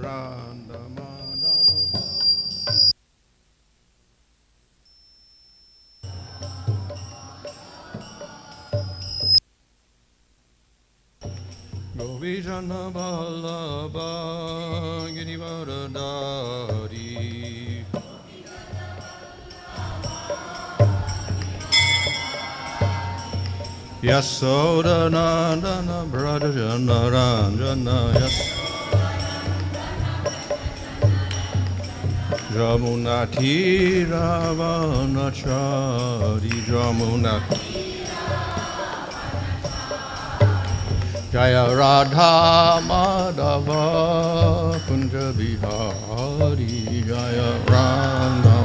Radha Madhava. Govijana Vallabha Girivaradari Yasodhanandana Bradajana Ranjana Jamunati Ravanachari Jamunati Jaya Radha Madhava Kunja Bihari Jaya Radha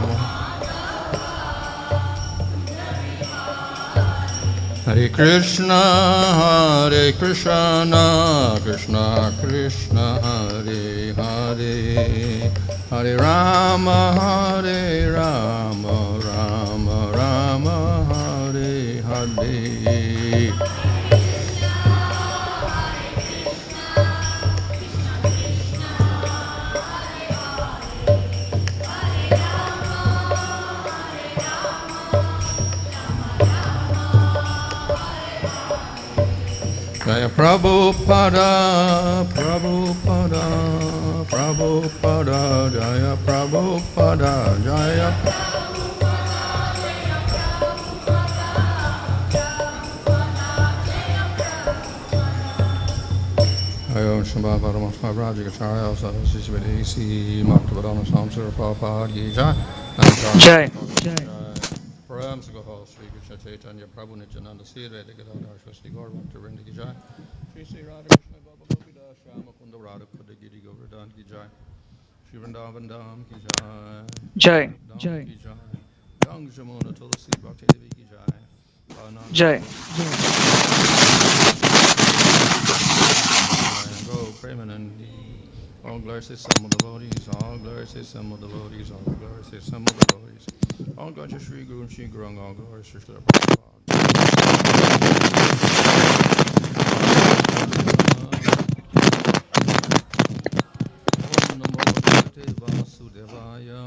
Hare Krishna Krishna Krishna Hare Hare Hare Rama Rama Rama Hare Hare Jaya Prabhupada, Prabhupada, Prabhupada, Jaya Prabhupada, Jaya Ayom Shambha Paramatma Rajagacharya Sadasisvadesi Bhaktivinoda Samsara Prabhupada Jai Jai Param Sagahal Sri Krishna Chaitanya Prabhu Nityananda Sri Radha Gadadhar Shri Gaur Bhaktivinoda Ki Jai Shri Sri Radha Krishna Baba Gopida Shyama Kunda Radha Kuda Giri Govardhan Ki Jai Shri Vrindavan Dham Ki Jai Jai. Dham Ki Jai Gang Jamuna Tulasi Bhakti Devi Ki Jai Jai. Go Premanandi all glories to some of the devotees, all glories to some of the devotees, all glories to some of the devotees. All glories to Sri Guru and Sri Gurung, all glories to Sri Prabhupada. Om Namo Bhagavate Vasudevaya.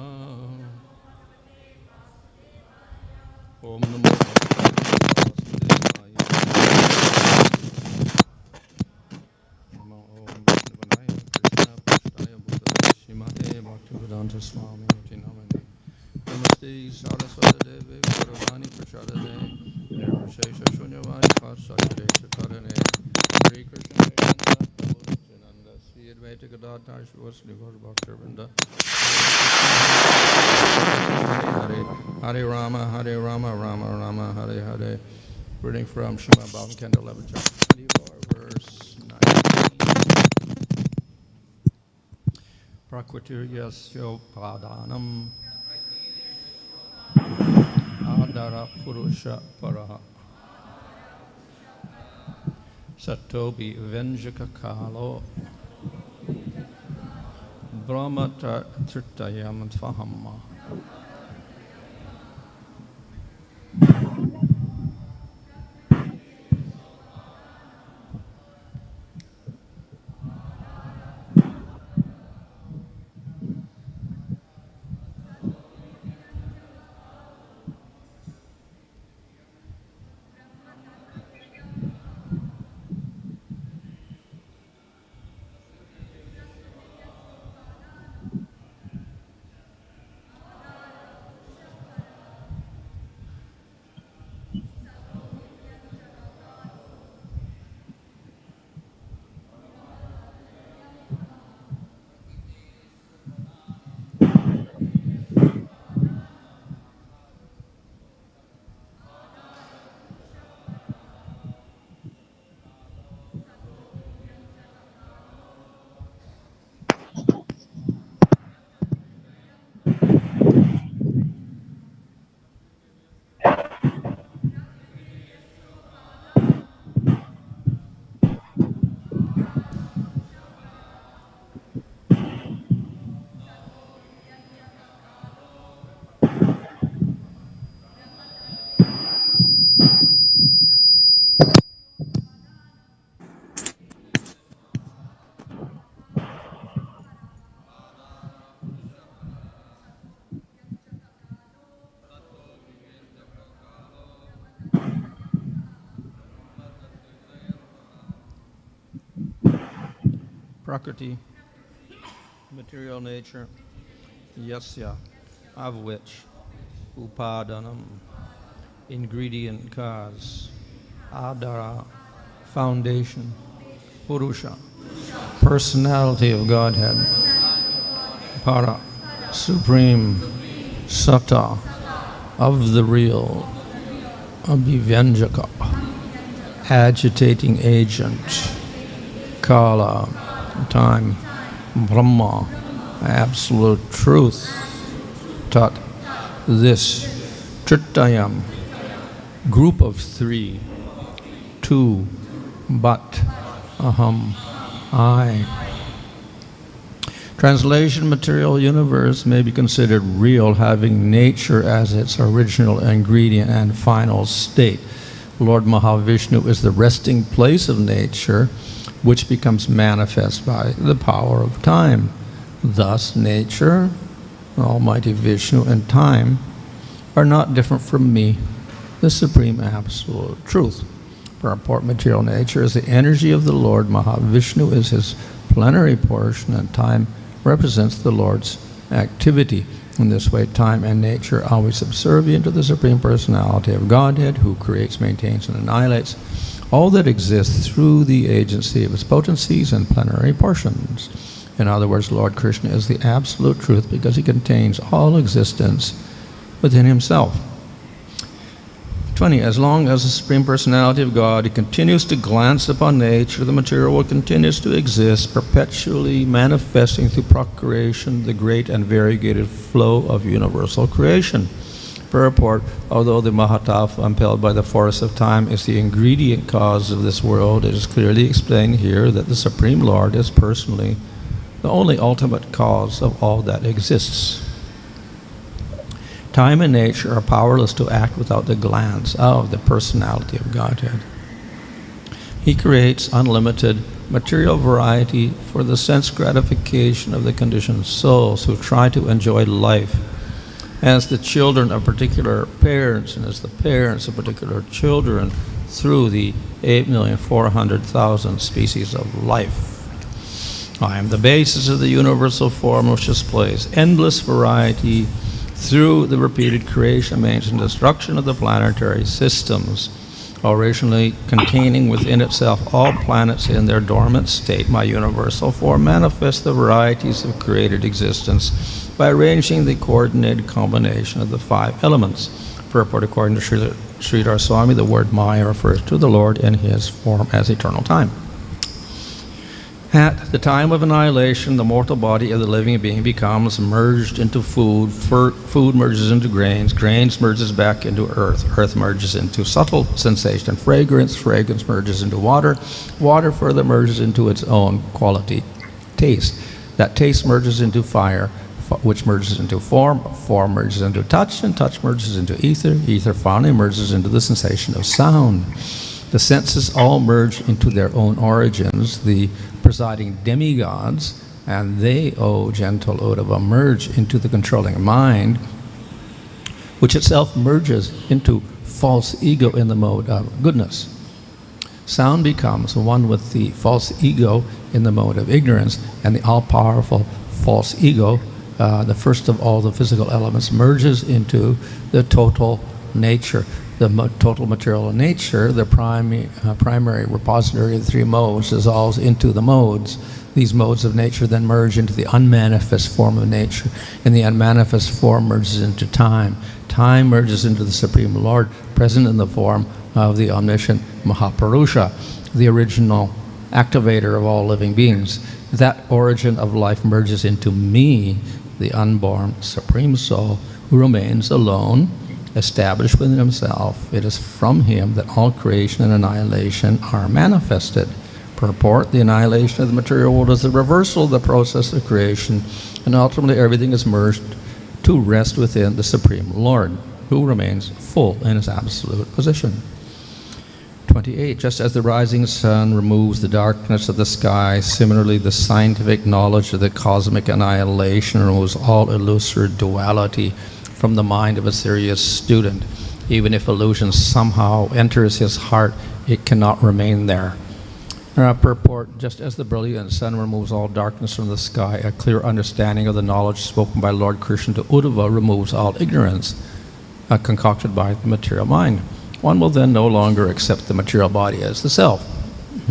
Om Namo Bhagavate Vasudevaya. Namo Om Vishnuvanaya Krishna Prasthaya Bhutale Srimate Bhaktivedanta Swami Niti Namane. Namaste Saraswata Devi Gauravani Prachadane Nirvishesha Shunyavani Pasachade Chakarane Sri Krishna Chaitanya Prabhu Nityananda Sri Advaita Gadadhar Shivasri Gaur Bhaktivinoda Hare Hare Rama Hare Rama Rama Rama Hare Hare. Reading from Srimad Bhagavatam Canto 11 chapter 24 verse 9. Prakṛtir yasyopādānam ādhāraḥ puruṣaḥ paraḥ sato bhivyañjakaḥ kālo Brahma tritayaṁ aham. prakṛtiḥ, material nature, yasya, of which, upādānam, ingredient cause, ādhāraḥ, foundation, puruṣaḥ, personality of Godhead, paraḥ, supreme, sato, of the real, abhivyañjakaḥ, agitating agent, kālo, time, Brahma, absolute truth, tat, this, tritayaṁ, group of three, two, but, aham, I. Translation: material universe may be considered real, having nature as its original ingredient and final state. Lord Mahā-Viṣṇu is the resting place of nature, which becomes manifest by the power of time. Thus, nature, Almighty Viṣṇu, and time are not different from me, the Supreme Absolute Truth. Purport: material nature is the energy of the Lord. Mahā-Viṣṇu is his plenary portion, and time represents the Lord's activity. In this way, time and nature are always subservient to the Supreme Personality of Godhead, who creates, maintains, and annihilates all that exists through the agency of its potencies and plenary portions. In other words, Lord Krsna is the absolute truth because he contains all existence within himself. 20. As long as the Supreme Personality of God continues to glance upon nature, the material world continues to exist, perpetually manifesting through procreation the great and variegated flow of universal creation. Purport: although the Mahatattva, impelled by the force of time, is the ingredient cause of this world, it is clearly explained here that the Supreme Lord is personally the only ultimate cause of all that exists. Time and nature are powerless to act without the glance of the Personality of Godhead. He creates unlimited material variety for the sense gratification of the conditioned souls who try to enjoy life as the children of particular parents and as the parents of particular children through the 8,400,000 species of life. I am the basis of the universal form which displays endless variety through the repeated creation, maintenance, and destruction of the planetary systems, originally containing within itself all planets in their dormant state. My universal form manifests the varieties of created existence by arranging the coordinated combination of the 5 elements. Purport: according to Sridhar Swami, the word Maya refers to the Lord in his form as eternal time. At the time of annihilation, the mortal body of the living being becomes merged into food, food merges into grains, grains merges back into earth, earth merges into subtle sensation and fragrance, fragrance merges into water, water further merges into its own quality, taste. That taste merges into fire, which merges into form, form merges into touch, and touch merges into ether, ether finally merges into the sensation of sound. The senses all merge into their own origins, the presiding demigods, and they, O gentle Uddhava, merge into the controlling mind, which itself merges into false ego in the mode of goodness. Sound becomes one with the false ego in the mode of ignorance, and the all-powerful false ego, the first of all the physical elements, merges into the total nature. The total material nature, the primary repository of the 3 modes, dissolves into the modes. These modes of nature then merge into the unmanifest form of nature, and the unmanifest form merges into time. Time merges into the Supreme Lord, present in the form of the omniscient Mahapuruṣaḥ, the original activator of all living beings. That origin of life merges into me, the unborn Supreme Soul, who remains alone, established within himself. It is from him that all creation and annihilation are manifested. Purport: the annihilation of the material world is the reversal of the process of creation, and ultimately everything is merged to rest within the Supreme Lord, who remains full in his absolute position. 28. Just as the rising sun removes the darkness of the sky, similarly the scientific knowledge of the cosmic annihilation removes all illusory duality from the mind of a serious student. Even if illusion somehow enters his heart, it cannot remain there. Purport, just as the brilliant sun removes all darkness from the sky, a clear understanding of the knowledge spoken by Lord Krishna to Uddhava removes all ignorance concocted by the material mind. One will then no longer accept the material body as the self.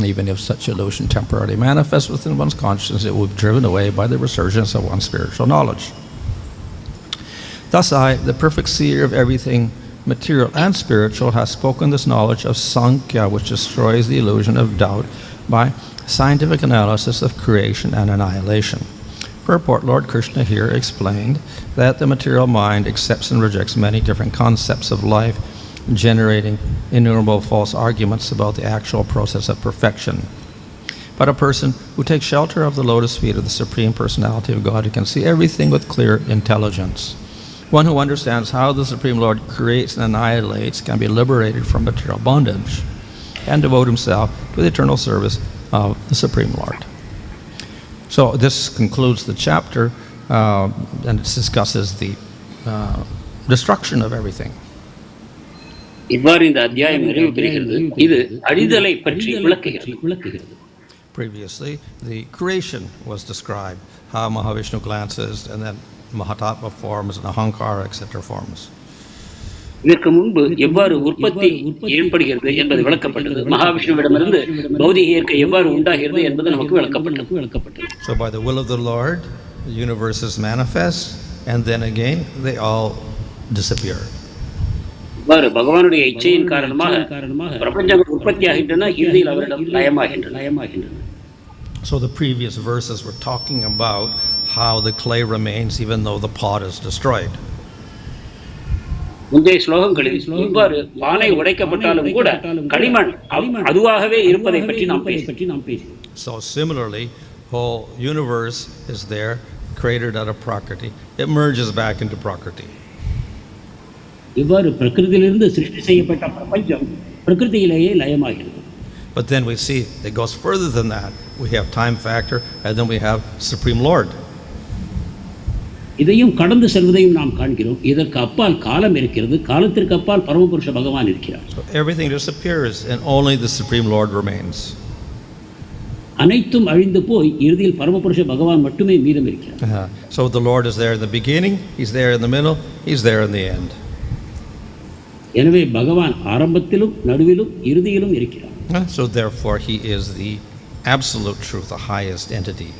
Even if such illusion temporarily manifests within one's consciousness, it will be driven away by the resurgence of one's spiritual knowledge. Thus I, the perfect seer of everything material and spiritual, has spoken this knowledge of Sankhya, which destroys the illusion of doubt by scientific analysis of creation and annihilation. Purport, Lord Krishna here explained that the material mind accepts and rejects many different concepts of life, generating innumerable false arguments about the actual process of perfection. But a person who takes shelter of the lotus feet of the Supreme Personality of Godhead can see everything with clear intelligence. One who understands how the Supreme Lord creates and annihilates can be liberated from material bondage and devote himself to the eternal service of the Supreme Lord. So this concludes the chapter, and it discusses the destruction of everything. இவ்வாறு இந்த அத்தியாயம் நிறைவு பெறுகிறது. இது அழிதலை பற்றி விளக்குகிறது. Previously, the creation was described, how Mahā-Viṣṇu glances, and then Mahatma forms, and Ahankara, etc. forms. இதற்கு முன்பு எவ்வாறு உற்பத்தி ஏற்படுகிறது என்பது விளக்கப்பட்டது. மகாவிஷ்ணுவிடமிருந்து பௌதிக இயற்கை எவ்வாறு உண்டாகிறது என்பது நமக்கு விளக்கப்பட்டது. So by the will of the Lord, the universes manifest, and then again they all disappear. இவ்வாறு பகவானுடைய இச்சையின் காரணமாக பிரபஞ்சங்கள் உற்பத்தியாகின்றன, இறுதியில் அவரிடம் லயமாகின்றன. So the previous verses were talking about how the clay remains even though the pot is destroyed. முந்தைய ஸ்லோகங்களில் இவ்வாறு பானை உடைக்கப்பட்டாலும் கூட களிமண் அதுவாகவே இருப்பதை பற்றி நாம் பேசினோம். So similarly, whole universe is there, created out of prakrti. It merges back into prakrti. இவ்வாறு பிரகிருதியிலிருந்து சிருஷ்டி செய்யப்பட்ட பிரபஞ்சம் பிரகிருதியிலேயே லயமாகிறது. But then we see it goes further than that. We have time factor, and then we have Supreme Lord. இதையும் கடந்து செல்வதையும் நாம் காண்கிறோம். இதற்கு அப்பால் காலம் இருக்கிறது, காலத்திற்கு அப்பால் பரமபுருஷ பகவான் இருக்கிறார். So everything disappears and only the Supreme Lord remains. அனைத்தும் அழிந்து போய் இறுதியில் பரமபுருஷ பகவான் மட்டுமே மீதம் இருக்கிறார். So the Lord is there in the beginning, he's there in the middle, he's there in the end. எனவே பகவான் ஆரம்பத்திலும் நடுவிலும் இறுதியிலும் இருக்கிறார். So therefore he is the absolute truth, the highest entity.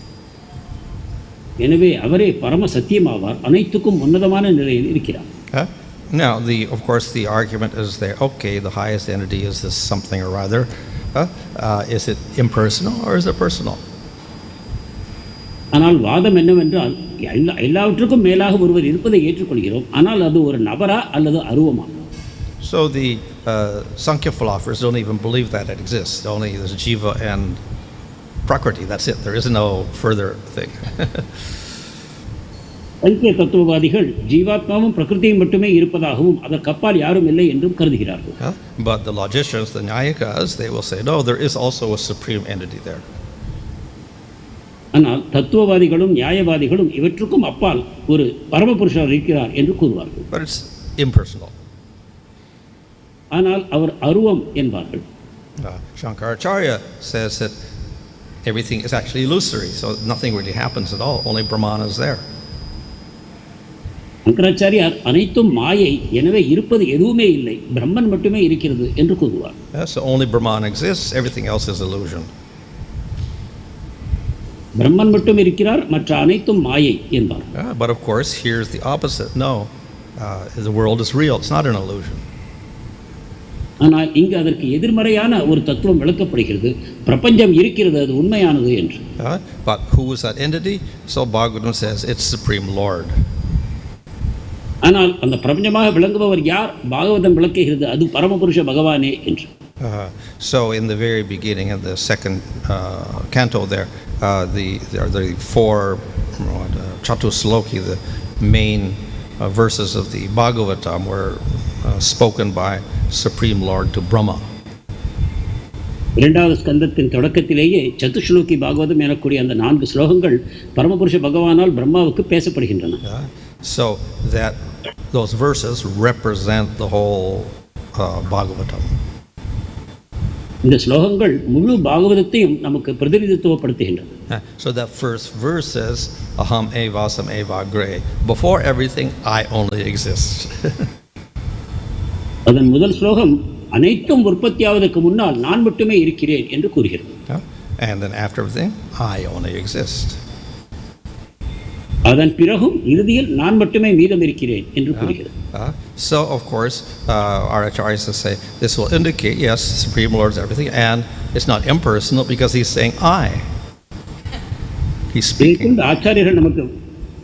எனவே அவரே பரம சத்தியமாவார், அனைத்துக்கும் உன்னதமான நிலையில் இருக்கிறார். Now of course the argument is there, okay, the highest entity is this something or other. Is it impersonal or is it personal? ஆனால் வாதம் என்னவென்றால் எல்லாவற்றுக்கும் மேலாக ஒருவர் இருப்பதை ஏற்றுக்கொள்கிறோம், ஆனால் அது ஒரு நபரா அல்லது அருவமா? So the Sankhya philosophers don't even believe that it exists. Only there's jiva and prakrti, that's it. There is no further thing. சங்கிய தத்துவவாதிகள் ஜீவாத்மாவும் பிரகிருதியும் மட்டுமே இருப்பதாகவும் அதற்கு அப்பால் யாரும் இல்லை என்றும் கருதுகிறார்கள். But the logicians, the Nyayikas, they will say no, there is also a supreme entity there. ஆனால் தத்துவவாதிகளும் நியாயவாதிகளும் இவற்றுக்கும் அப்பால் ஒரு பரமபுருஷர் இருக்கிறார் என்று கூறுவார்கள். But it's impersonal. ஆனால் அவர் அருவம் என்பார்கள். Shankaracharya says that everything is actually illusory, so nothing really happens at all, only Brahmana is there. சங்கராச்சாரியார் அனைத்தும் மாயை, எனவே இருப்பது எதுவுமே இல்லை, பிரம்மன் மட்டுமே இருக்கிறது என்று கூறுவார். So only Brahman exists, everything else is illusion. பிரம்மன் மட்டும் இருக்கிறார், மற்ற அனைத்தும் மாயை என்பார். But of course here's the opposite. No, the world is real, it's not an illusion. ஆனால் இங்கு அதற்கு எதிர்மறையான ஒரு தத்துவம் விளக்கப்படுகிறது, பிரபஞ்சம் இருக்கிறது, அது உண்மையானது என்று. But who is that entity? So Bhagavatam says it's Supreme Lord. ஆனால் அந்த பிரபஞ்சமாக விளங்குபவர் யார்? பாகவதம் விளக்குகிறது, அது பரமபுருஷ பகவானே என்று. So in the very beginning of the second canto there are the four chatusloki, the main verses of the Bhagavatam were spoken by Supreme Lord to Brahma. இரண்டாவது ஸ்கந்தத்தின் தொடக்கத்திலேயே சதுஸ்லோகி பாகவதம் எனக்கூடிய அந்த 4 ஸ்லோகங்கள் பரமபுருஷ பகவானால் பிரம்மாவுக்கு பேசப்படுகின்றன. So that those verses represent the whole Bhagavatam. இந்த ஸ்லோகங்கள் முழு பாகவதத்தையும் நமக்கு பிரதிநிதித்துவப்படுத்துகின்றன. So that first verse says, aham evasam evagre. Before everything, I only exist. அதன் முதல் ஸ்லோகம் அனைத்தும் உற்பத்தியாவதற்கு முன்னால் நான் மட்டுமே இருக்கிறேன் என்று கூறுகிறது. And then after everything, I only exist. அதன் பிறகும் இறுதியில் நான் மட்டுமே மீதம் இருக்கிறேன் என்று கூறுகிறது. So of course our acharyas say this will indicate, yes, Supreme Lord is everything, and it's not impersonal because he's saying I. He's speaking. ஆச்சாரியர்கள் நமக்கு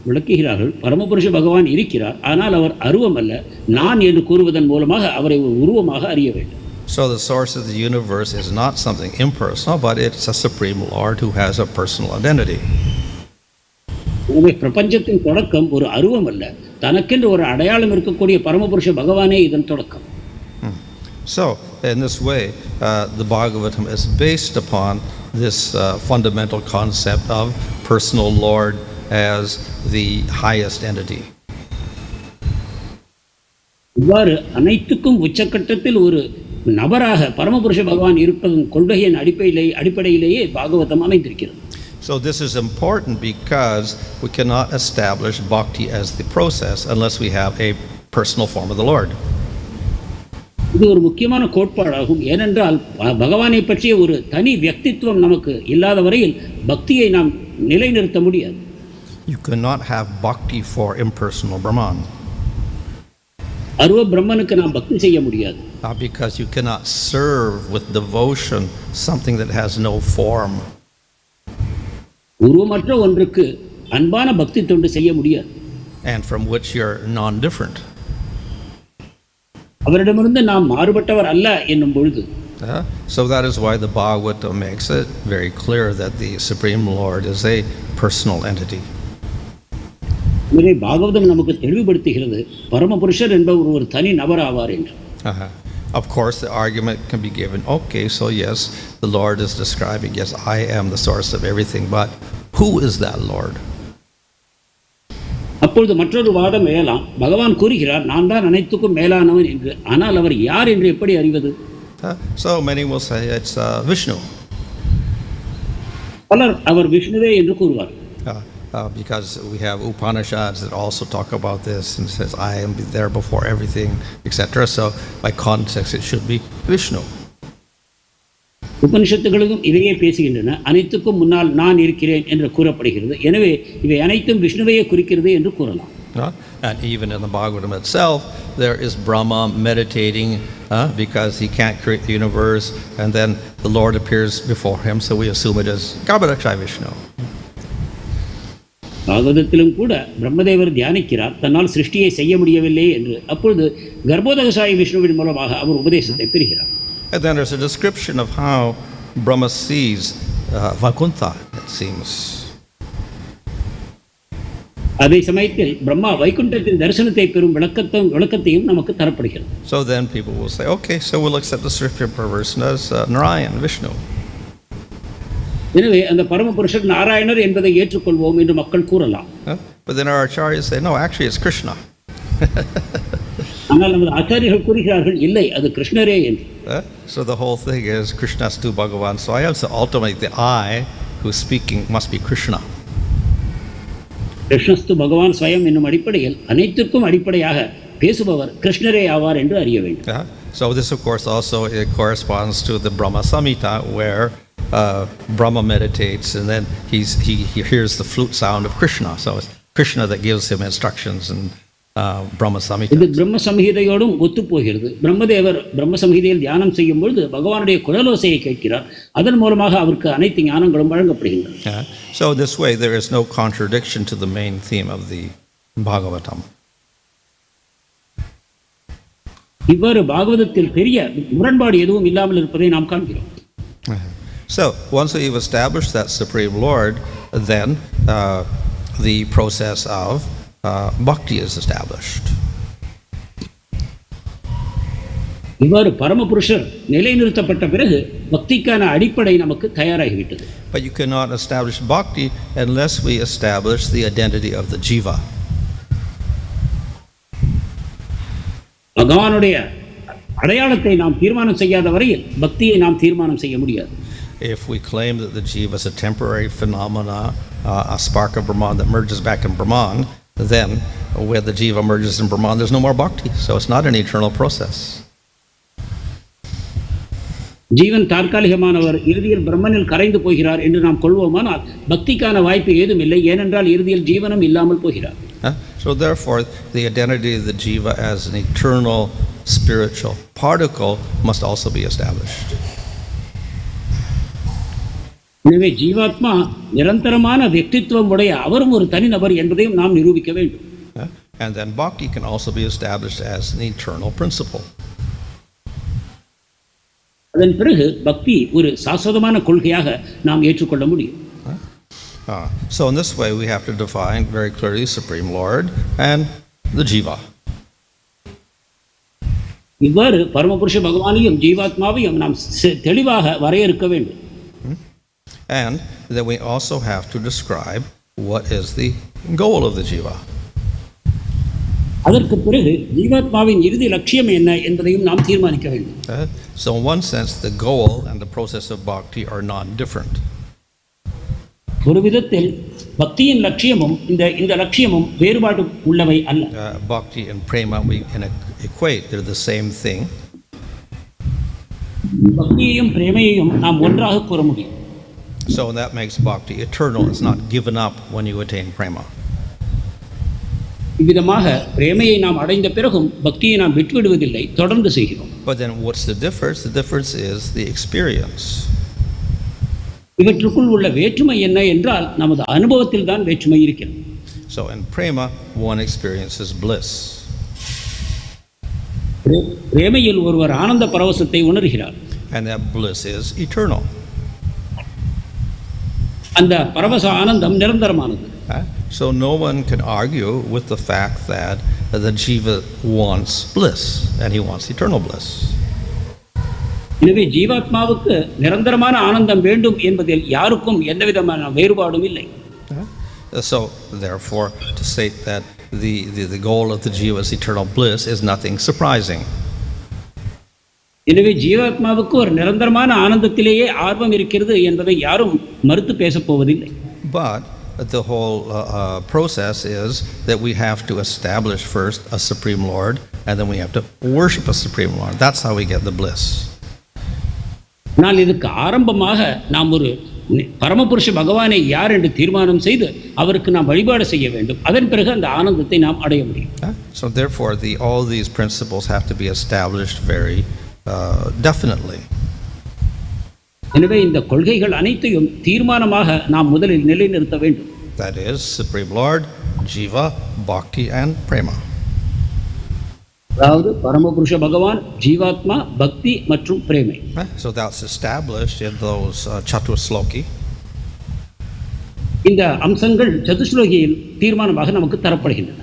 விளக்குகிறார்கள், பரமபுருஷ பகவான் இருக்கிறார், ஆனால் அவர் அருவம் அல்ல, நான் என்று கூறுவதன் மூலமாக அவரை ஒரு உருவமாக அறிய வேண்டும். So the source of the universe is not something impersonal, but it's a Supreme Lord who has a personal identity. பிரபஞ்சத்தின் தொடக்கம் ஒரு அருவம் அல்ல, தனக்கென்று ஒரு அடையாளம் இருக்கக்கூடிய பரமபுருஷ பகவானே இதன் தொடக்கம். So in this way the Bhagavatam is based upon this fundamental concept of personal Lord as the highest entity. இவ்வாறு அனைத்துக்கும் உச்சக்கட்டத்தில் ஒரு நபராக பரமபுருஷ பகவான் இருப்பதன் கொள்கையின் அடிப்படையிலேயே பாகவதம் அமைந்திருக்கிறது. So this is important because we cannot establish bhakti as the process unless we have a personal form of the Lord. இது ஒரு முக்கியமான கோட்பாடாகும். ஏனென்றால் பகவானை பற்றிய ஒரு தனி வியக்தித்துவம் நமக்கு இல்லாத வரையில் பக்தியை நாம் நிலைநிறுத்த முடியாது. You cannot have bhakti for impersonal Brahman. அருவ பிரம்மனுக்கு நாம் பக்தி செய்ய முடியாது. Because you cannot serve with devotion something that has no form. உருவமற்ற ஒன்றுக்கு அன்பான பக்தி தொண்டு செய்ய முடியாது. And from which you're non-different. அவரிடமிருந்து நாம் மாறுபட்டவர் அல்ல என்னும் பொழுது. So that is why the Bhagavatam makes it very clear that the Supreme Lord is a personal entity. எனவே பாகவதம் நமக்கு தெளிவுபடுத்துகிறது பரமபுருஷர் என்பவர் ஒரு தனி நபர் ஆவார் என்று. Of course the argument can be given, okay, so yes, the Lord is describing, yes, I am the source of everything, but who is that Lord? அப்பொழுது மற்றொரு வாதம் எழலாம், பகவான் கூறுகிறார் நான் தான் அனைத்துக்கும் மேலானவன் என்று, ஆனால் அவர் யார் என்று எப்படி அறிவது? So many will say it's Vishnu. பலர் அவர் விஷ்ணுவே என்று கூறுவார். Because we have Upanishads that also talk about this and says I am there before everything, etc. So by context it should be Vishnu. உபனிஷத்துகளும் இதையே பேசுகின்றன, அனைத்துக்கும் முன்னால் நான் இருக்கிறேன் என்று கூறப்படுகிறது. எனவே இவை அனைத்தும் விஷ்ணுவையே குறிக்கிறது என்று கூறலாம். And even in the Bhagavatam itself there is Brahma meditating because he can't create the universe, and then the Lord appears before him, so we assume it is Vishnu. பாகவதத்திலும் கூட பிரம்மதேவர் தியானிக்கிறார், தன்னால் சிருஷ்டியை செய்ய முடியவில்லை என்று. அப்பொழுது கர்ப்போதகசாயி விஷ்ணுவின் மூலமாக அவர் உபதேசத்தை பெறுகிறார். And then there's a description of how Brahma sees Vaikuntha, it seems. அதே சமயத்தில் பிரம்மா வைகுண்டத்தின் தரிசனத்தை பெறும் விளக்கத்தையும் நமக்கு தரப்படுகிறது. So then people will say, okay, so we'll accept the scripture perversion as Narayan, Vishnu. எனவே அந்த பரமபுருஷர் நாராயணர் என்பதை ஏற்றுக்கொள்வோம் என்று மக்கள் கூறலாம். But then our acharyas say, no, actually it's Krsna. ஆனால் நமது ஆச்சாரியர்கள் கூறுகிறார்கள் இல்லை, அது கிருஷ்ணரே என்று. So the whole thing is Krishnastu Bhagavan Swayam, so ultimately the I who's speaking must be Krsna. கிருஷ்ணஸ்து பகவான் ஸ்வயம் என்னும் அடிப்படையில் அனைத்திற்கும் அடிப்படையாக பேசுபவர் கிருஷ்ணரே ஆவார் என்று அறிய வேண்டும். So this of course also it corresponds to the Brahma Samhita where Brahma meditates and then he hears the flute sound of Krishna. So it's Krishna that gives him instructions and Brahma Samhita. இது பிரம்ம சம்ஹிதையோடும் ஒத்து போகிறது. பிரம்மதேவர் பிரம்ம சம்ஹிதையில் தியானம் செய்யும் பொழுது பகவானுடைய குழலோசையை கேட்கிறார். அதன் மூலமாக அவருக்கு அனைத்து ஞானங்களும் வழங்கப்படுகின்றன. So this way there is no contradiction to the main theme of the Bhagavatam. இவ்வாறு பாகவதத்தில் பெரிய முரண்பாடு எதுவும் இல்லாமல் இருப்பதை நாம் காண்கிறோம். So once we've established that Supreme Lord, then the process of bhakti is established. இவ்வாறு பரமபுருஷர் நிலைநிறுத்தப்பட்ட பிறகு பக்திக்கான அடிப்படை நமக்கு தயாராகிவிட்டது. But you cannot establish bhakti unless we establish the identity of the jiva. பகவானுடைய அடையாளத்தை நாம் தீர்மானம் செய்யாத வரையில் பக்தியை நாம் தீர்மானம் செய்ய முடியாது. If we claim that the jiva is a temporary phenomena, a spark of Brahman that merges back in Brahman, then when the jiva merges in Brahman, there's no more bhakti. So it's not an eternal process. ஜீவன் தற்காலிகமானவர், இறுதியில் பிரம்மனில் கரைந்து போகிறார் என்று நாம் கொள்வோமானால் பக்திக்கான வாய்ப்பு ஏதும் இல்லை. ஏனென்றால் இறுதியில் ஜீவனும் இல்லாமல் போகிறார். So therefore, the identity of the jiva as an eternal spiritual particle must also be established. எனவே ஜீவாத்மா நிரந்தரமான व्यक्तित्वம் உடைய அவரும் ஒரு தனிநபர் என்பதையும் நாம் நிரூபிக்க வேண்டும். And then bhakti can also be established as an eternal principle. அதன் பிறகு பக்தி ஒரு சாஸ்வதமான கொள்கையாக நாம் ஏற்றுக்கொள்ள முடியும். So in this way we have to define very clearly Supreme Lord and the jiva. இவ்வாறு பரமபுருஷ பகவானையும் ஜீவாத்மாவையும் நாம் தெளிவாக வரையறுக்க வேண்டும். And then we also have to describe what is the goal of the jiva. அதற்கு பிறகு ஜீவாத்மாவின் இறுதி லட்சியம் என்ன என்பதையும் நாம் தீர்மானிக்க வேண்டும். So in one sense the goal and the process of bhakti are non-different. ஒரு விதத்தில் பக்தியின் லட்சியமும் இந்த லட்சியமும் வேறுபாடு உள்ளவை அல்ல. Bhakti and prema we can equate, they're the same thing. பக்தியையும் பிரேமையையும் நாம் ஒன்றாக கூற முடியும். So that makes bhakti eternal. It's not given up when you attain prema. இவ்விதமாக பிரேமையை நாம் அடைந்த பிறகும் பக்தியை நாம் விட்டுவிடுவதில்லை, தொடர்ந்து செய்கிறோம். But then what's the difference? The difference is the experience. இவற்றுக்குள் உள்ள வேற்றுமை என்ன என்றால் நமது அனுபவத்தில் தான் வேற்றுமை இருக்கிறது. So in prema one experiences bliss. பிரேமையில் ஒருவர் ஆனந்த பரவசத்தை உணர்கிறார். And that bliss is eternal. அந்த பரவச ஆனந்தம் நிரந்தரமானது. So no one can argue with the fact that the jiva wants bliss and he wants eternal bliss. எனவே ஜீவாத்மாவுக்கு நிரந்தரமான ஆனந்தம் வேண்டும் என்பதில் யாருக்கும் எந்தவிதமான வேறுபாடும் இல்லை. So therefore to state that the goal of the jiva is eternal bliss is nothing surprising. எனவே ஜீவாத்மாவுக்கு ஒரு நிரந்தரமான ஆனந்தத்திலேயே ஆர்வம் இருக்கிறது என்பதை யாரும் மறுத்து பேசப் போவதில்லை. But the whole process is that we have to establish first a Supreme Lord and then we have to worship a Supreme Lord. That's how we get the bliss. ஆனால் இதுக்கு ஆரம்பமாக நாம் ஒரு பரமபுருஷ பகவானை யார் என்று தீர்மானம் செய்து அவருக்கு நாம் வழிபாடு செய்ய வேண்டும். அதன் பிறகு அந்த ஆனந்தத்தை நாம் அடைய முடியும். So therefore all these principles have to be established very definitely. எனவே இந்த கொள்கைகள் அனைத்தையும் தீர்மானமாக நாம் முதலில் நிலைநிறுத்த வேண்டும். That is Supreme Lord, Jiva, Bhakti and Prema. அதாவது பரமபுருஷ பகவான், ஜீவாத்மா, பக்தி மற்றும் பிரேமை. So that's established in those chatusloki. இந்த அம்சங்கள் சதுஸ்லோகியில் தீர்மானமாக நமக்கு தரப்படுகின்றன.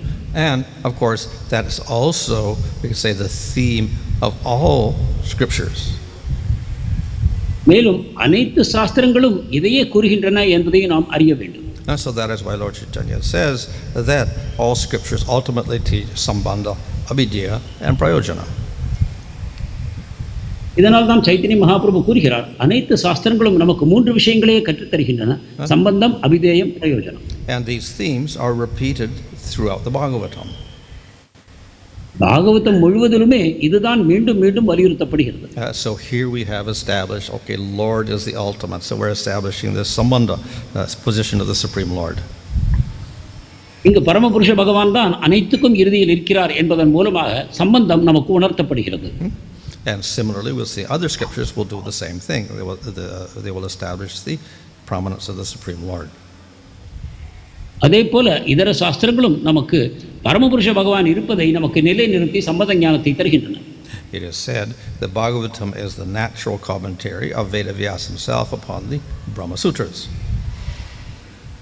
And of course that is also, we can say, the theme of all scriptures. மேலும் அனைத்து சாஸ்திரங்களும் இதையே கூறுகின்றன என்பதை நாம் அறிய வேண்டும். And so that is why Lord Chaitanya says that all scriptures ultimately teach sambandha, abhidya and prayojana. இதனால் தான் சைத்தன்ய மகாபிரபு கூறுகிறார், அனைத்து சாஸ்திரங்களும் நமக்கு மூன்று விஷயங்களையே கற்றுத் தருகின்றன: சம்பந்தம், அபிதேயம், பிரயோஜனம். And these themes are repeated throughout the Bhagavatam. Bhagavatam முழுவதிலுமே இதுதான் மீண்டும் மீண்டும் வலியுறுத்தப்படுகிறது. So here we have established, okay, Lord is the ultimate. So we're establishing this sambandha, position of the Supreme Lord. இங்கு பரமபுருஷ பகவான் தான் அனைத்துக்கும் இறுதியில் இருக்கிறார் என்பதன் மூலமாக சம்பந்தம் நமக்கு உணர்த்தப்படுகிறது. And similarly, we'll see other scriptures will do the same thing. They will establish the prominence of the Supreme Lord. அதே போல இதர சாஸ்திரங்களும் நமக்கு பரமபுருஷ பகவான் இருப்பதை நமக்கு நிலைநிறுத்தி சம்பந்த ஞானத்தை தருகின்றன. It is said that Bhagavatam is the natural commentary of Vedavyasa himself upon the Brahma Sutras.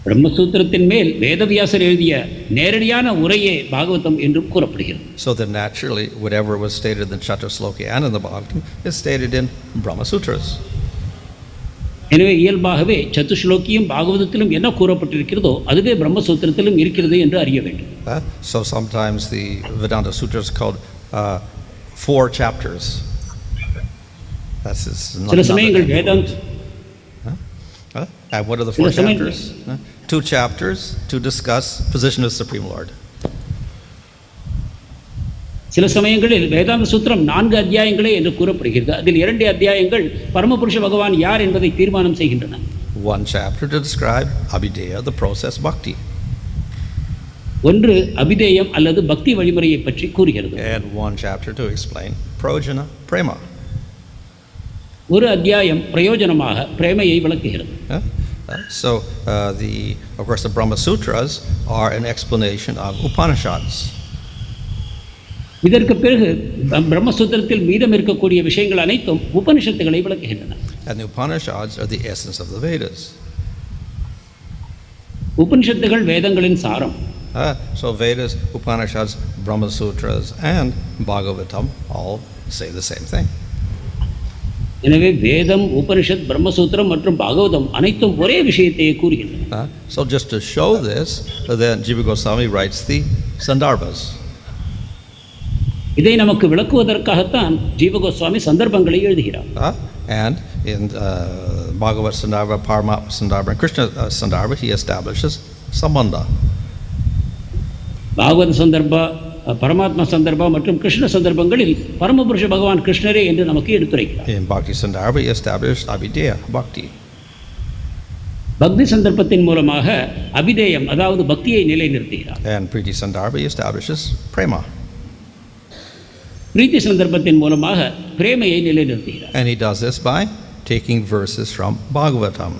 பிரம்மசூத்திரத்தின் மேல் வேதவியாசர் எழுதிய நேரடியான உரையே பாகவதம் என்றும் கூறப்படுகிறது. So that naturally whatever was stated in Chatusloki and in the Bhagavatam is stated in Brahma Sutras. எனவே இயல்பாகவே சதுஸ்லோக்கியும் பாகவதத்திலும் என்ன கூறப்பட்டிருக்கிறதோ அதுவே பிரம்மசூத்திரத்திலும் இருக்கிறது என்று அறிய வேண்டும். So sometimes the Vedanta Sutras called 4 chapters. That's not சில சமயங்கள் Vedant and what are the 4 chapters? 2 chapters to discuss position of Supreme Lord. சில சமயங்களில் வேதாந்த சூத்திரம் 4 அத்தியாயங்களே என்று கூறப்படுகிறது. அதில் 2 அத்தியாயங்கள் பரமபுருஷ பகவான் யார் என்பதை தீர்மானம் செய்கின்றன. 1 chapter to describe abhideya, the process bhakti. ஒன்று அபிதேயம் அல்லது பக்தி வழிமுறையை பற்றி கூறுகிறது. And 1 chapter to explain prayojana, prema. ஒரு அத்தியாயம் பிரயோஜனமாக பிரேமையை விளக்குகிறது. Of course, the Brahma Sutras are an explanation of Upanishads. இதற்கு பிறகு பிரம்மசூத்திரத்தில் மீதம் இருக்கக்கூடிய விஷயங்கள் அனைத்தும் உபனிஷத்துகளை விளக்குகின்றன. And the Upanishads are the essence of the Vedas. உபனிஷத்துகள் வேதங்களின் சாரம். So Vedas, Upanishads, Brahma Sutras and Bhagavatam all say the same thing. எனவே வேதம், உபனிஷத், பிரம்மசூத்திரம் மற்றும் பாகவதம் அனைத்தும் ஒரே விஷயத்தையே கூறுகின்றன. So just to show this, then Jiva Goswami writes the Sandarbhas. இதை நமக்கு விளக்குவதற்காகத்தான் ஜீவ கோஸ்வாமி சந்தர்ப்பங்களை எழுதுகிறார். And in Bhagavad Sandarbha, Paramatma Sandarbha, and Krishna Sandarbha, he establishes sambandha. பாகவத சந்தர்ப்பா, பரமாத்மா சந்தர்ப்பா மற்றும் கிருஷ்ண சந்தர்ப்பங்களில் பரமபுருஷ பகவான் கிருஷ்ணரே என்று நமக்கு எடுத்துரைக்கிறார். In Bhakti Sandarbha, he established abhideya, bhakti. பக்தி சந்தர்ப்பத்தின் மூலமாக அபிதேயம் அதாவது பக்தியை நிலைநிறுத்துகிறார். And Priti Sandarbha, he establishes prema. பிரீத்தி சந்தர்ப்பத்தின் மூலமாக பிரேமையை நிலைநிறுத்துகிறார். And he does this by taking verses from Bhagavatam.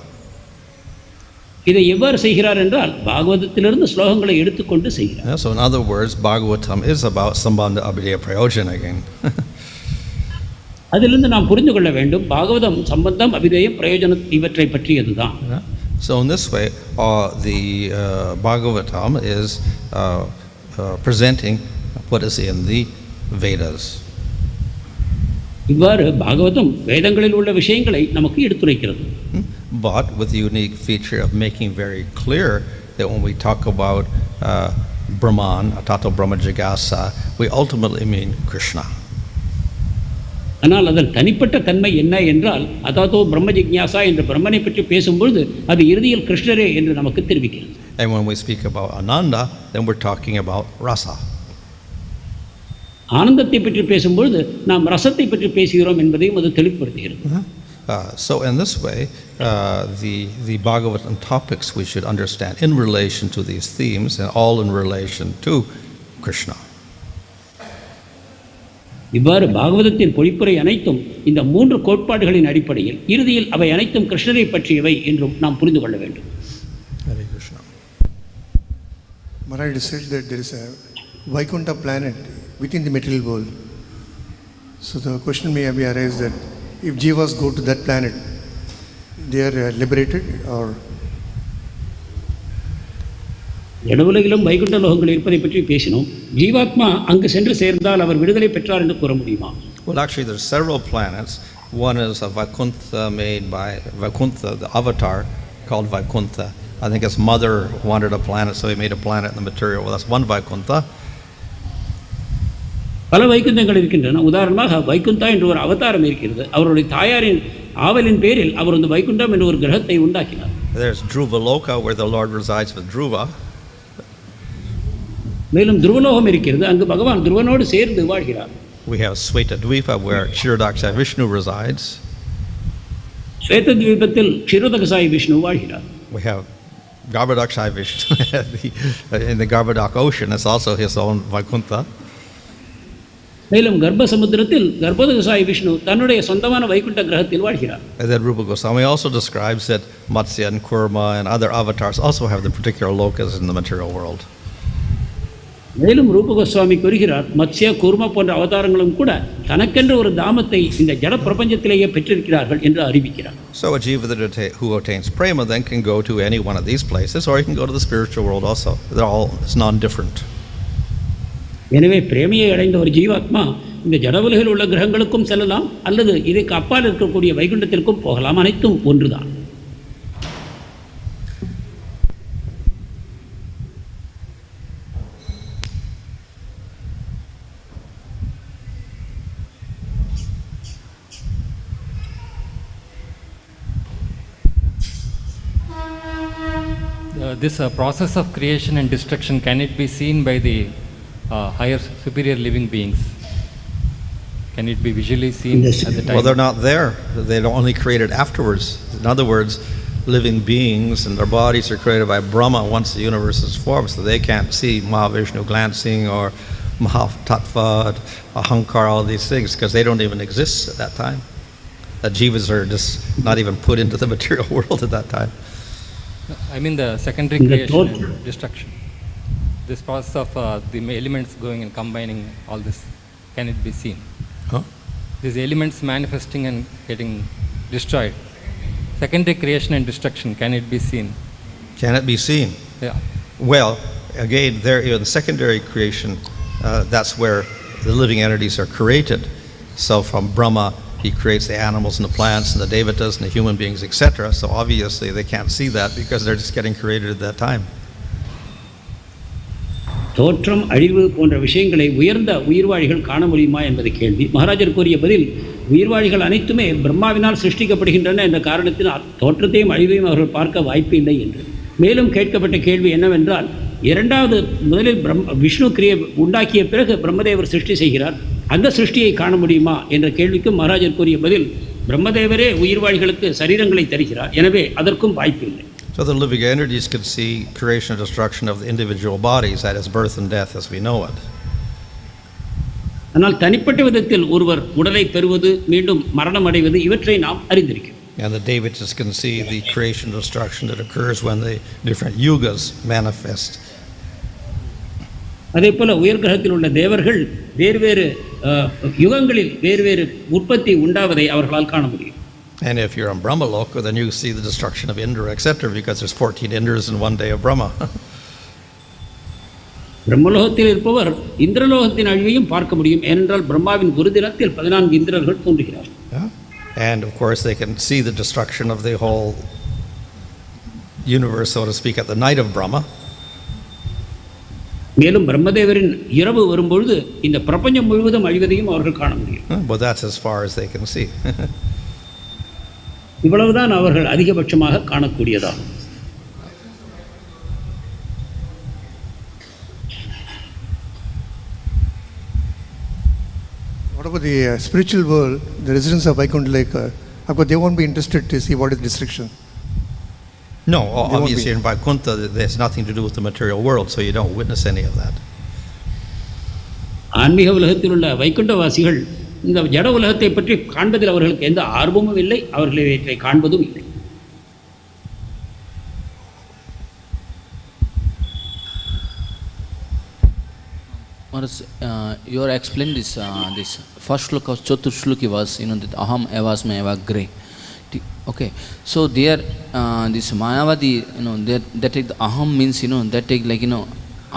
இதை எவ்வாறு செய்கிறார் என்றால் பாகவதத்திலிருந்து ஸ்லோகங்களை எடுத்துக்கொண்டு செய்கிறார். So in other words, Bhagavatam is about sambandha abhideya prayojana again. அதிலிருந்து நாம் புரிந்து கொள்ள வேண்டும் பாகவதம் சம்பந்தம் அபிதேயம் பிரயோஜனம் இவற்றை பற்றியதுதான். So in this way, the Bhagavatam is presenting what is in the Vedas. இவ்வாறு பாகவதம் வேதங்களில் உள்ள விஷயங்களை நமக்கு எடுத்துரைக்கிறது. But with the unique feature of making very clear that when we talk about Brahman, sato bhivyañjakaḥ, we ultimately mean Krsna. ஆனால் அதன் தனிப்பட்ட தன்மை என்ன என்றால் அதாதோ பிரம்ம ஜிக்ஞாசா என்ற பிரம்மனை பற்றி பேசும்பொழுது அது இறுதியில் கிருஷ்ணரே என்று நமக்கு தெரிவிக்கிறது. And when we speak about Ananda, then we're talking about rasa. ஆனந்தத்தை பற்றி பேசும்பொழுது நாம் ரசத்தை பற்றி பேசுகிறோம் என்பதையும் அது தெளிவுபடுத்துகிறது. So in this way, the Bhagavatam topics we should understand in relation to these themes and all in relation to Krishna. இவ்வாறு பாகவதத்தின் பொழிப்புரை அனைத்தும் இந்த 3 கோட்பாடுகளின் அடிப்படையில் இறுதியில் அவை அனைத்தும் கிருஷ்ணரை பற்றியவை என்றும் நாம் புரிந்து கொள்ள வேண்டும். Hare Krishna. Maharaj said that there is a Vaikuntha planet within the material world. So the question may be arise that if jivas go to that planet, they are liberated or? ஜடவுலகிலும் Vaikunta லோகங்கள் இருப்பதை பற்றி பேசினோம். ஜீவாத்மா அங்கு சென்று சேர்ந்தால் அவர் விடுதலை பெற்றார் என்று கூற முடியுமா? Well, actually there are several planets. One is a Vaikuntha made by Vaikuntha, the avatar called Vaikuntha. I think his mother wanted a planet, so he made a planet in the material. Well, that's one Vaikuntha. பல வைகுந்தங்கள் இருக்கின்றன. உதாரணமாக வைகுந்தா என்ற ஒரு அவதாரம் இருக்கிறது. அவருடைய தாயாரின் ஆவலின் பேரில் அவர் இந்த வைகுண்டம் என்ற ஒரு கிரகத்தை உண்டாக்கினார். There's Dhruvaloka where the Lord resides with Dhruva. மேலும் துருவலோகம் இருக்கிறது. அங்கு பகவான் துருவனோடு சேர்ந்து வாழ்கிறார். We have Svetadvipa where Kshirodakṣaya resides. ஸ்வேதத்வீபத்தில் க்ஷீரோதகசாயி Vishnu வாழ்கிறார். We have Garbhodakṣaya Vishnu in the Garbhodak ocean. It's also his own Vaikuntha. மேலும் கர்ப்ப சமுத்திரத்தில் கர்ப்போதகசாயி விஷ்ணு தன்னுடைய சொந்தமான வைகுண்ட கிரகத்தில் வாழ்கிறார். And then Rupa Goswami also describes that Matsya and Kurma and other avatars also have the particular lokas in the material world. மேலும் ரூப கோஸ்வாமி கூறுகிறார் மத்ஸ்ய கூர்ம போன்ற அவதாரங்களும் கூட தனக்கென்ற ஒரு தாமத்தை இந்த ஜட பிரபஞ்சத்திலேயே பெற்றிருக்கிறார்கள் என்று அறிவிக்கிறார். So a jiva who attains prema then can go to any one of these places, or he can go to the spiritual world also. It's non-different. எனவே பிரேமையை அடைந்த ஒரு ஜீவாத்மா இந்த ஜடவுலகில் உள்ள கிரகங்களுக்கும் செல்லலாம் அல்லது இதற்கு அப்பால் இருக்கக்கூடிய வைகுண்டத்திற்கும் போகலாம். அனைத்தும் ஒன்றுதான். this process of creation and destruction, can it be seen by the higher superior living beings? Can it be visually seen at the time? Well, they're not there. They're only created afterwards. In other words, living beings and their bodies are created by Brahma once the universe is formed, so they can't see Mahā-Viṣṇu glancing or Mahā-Tattva, Ahankara, all these things, because they don't even exist at that time. The jivas are just not even put into the material world at that time. I mean the secondary creation and destruction. This process of the elements going and combining all this, can it be seen? Huh? These elements manifesting and getting destroyed. Secondary creation and destruction, can it be seen? Can it be seen? Yeah. Well, again, there in secondary creation, that's where the living entities are created. So from Brahma, he creates the animals and the plants and the devatas and the human beings, etc. So obviously they can't see that because they're just getting created at that time. தோற்றம் அழிவு போன்ற விஷயங்களை உயர்ந்த உயிர்வாழிகள் காண முடியுமா என்பது கேள்வி. மகாராஜர் கூறிய பதில், உயிர்வாழிகள் அனைத்துமே பிரம்மாவினால் சிருஷ்டிக்கப்படுகின்றன என்ற காரணத்தினால் தோற்றத்தையும் அழிவையும் அவர்கள் பார்க்க வாய்ப்பு இல்லை என்று. மேலும் கேட்கப்பட்ட கேள்வி என்னவென்றால், இரண்டாவது முதலில் விஷ்ணு உண்டாக்கிய பிறகு பிரம்மதேவர் சிருஷ்டி செய்கிறார், அந்த சிருஷ்டியை காண முடியுமா என்ற கேள்விக்கு மகாராஜர் கூறிய பதில், பிரம்மதேவரே உயிர்வாழிகளுக்கு சரீரங்களை தருகிறார், எனவே அதற்கும் வாய்ப்பு இல்லை. So the living entities could see creation and destruction of the individual bodies, that is birth and death as we know it. ஆனால் தனிப்பட்ட விதத்தில் ஒருவர் உடலை பெறுவது, மீண்டும் மரணம் அடைவது, இவற்றை நாம் அறிந்திருக்கிறோம். And the devatas can see the creation and destruction that occurs when the different yugas manifest. அதே போல உயர் கிரகத்தில் உள்ள தேவர்கள் வேறு யுகங்களில் வேறு உற்பத்தி உண்டாவதை அவர்களால் காண முடியும். And if you're on Brahma Loka, then you see the destruction of Indra, etc., because there's 14 Indras in one day of Brahma. பிரம்மலோகத்தில் இருப்பவர் இந்திரலோகத்தின் அழிவையும் பார்க்க முடியும், ஏனென்றால் பிரம்மாவின் ஒரு தினத்தில் 14 இந்திரர்கள் தோன்றுகிறார்கள். And of course they can see the destruction of the whole universe, so to speak, at the night of Brahma. மேலும் பிரம்மதேவரின் இரவு வரும்பொழுது இந்த பிரபஞ்சம் முழுவதும் அழிவதையும் அவர்கள் காண முடியும். But that's as far as they can see. இவ்வளவுதான் அவர்கள் அதிகபட்சமாக காணக்கூடியதாகும். What about the spiritual world, the residents of Vaikuntha Lake? Of course, they won't be interested to see what is destruction. No, obviously in Vaikuntha there's nothing to do with the material world, so you don't witness any of that. ஆன்மீக உலகத்தில் உள்ள வைகுண்டவாசிகள் இந்த ஜட உலகத்தை பற்றி காண்பதில் அவர்களுக்கு எந்த ஆர்வமும் இல்லை, அவர்கள் இவற்றை காண்பதும் இல்லை. You are explaining this first shloka of Chatur Shloki was, that aham evasma eva gre. Okay, so there this Mayavadi, they take the aham means, they take like,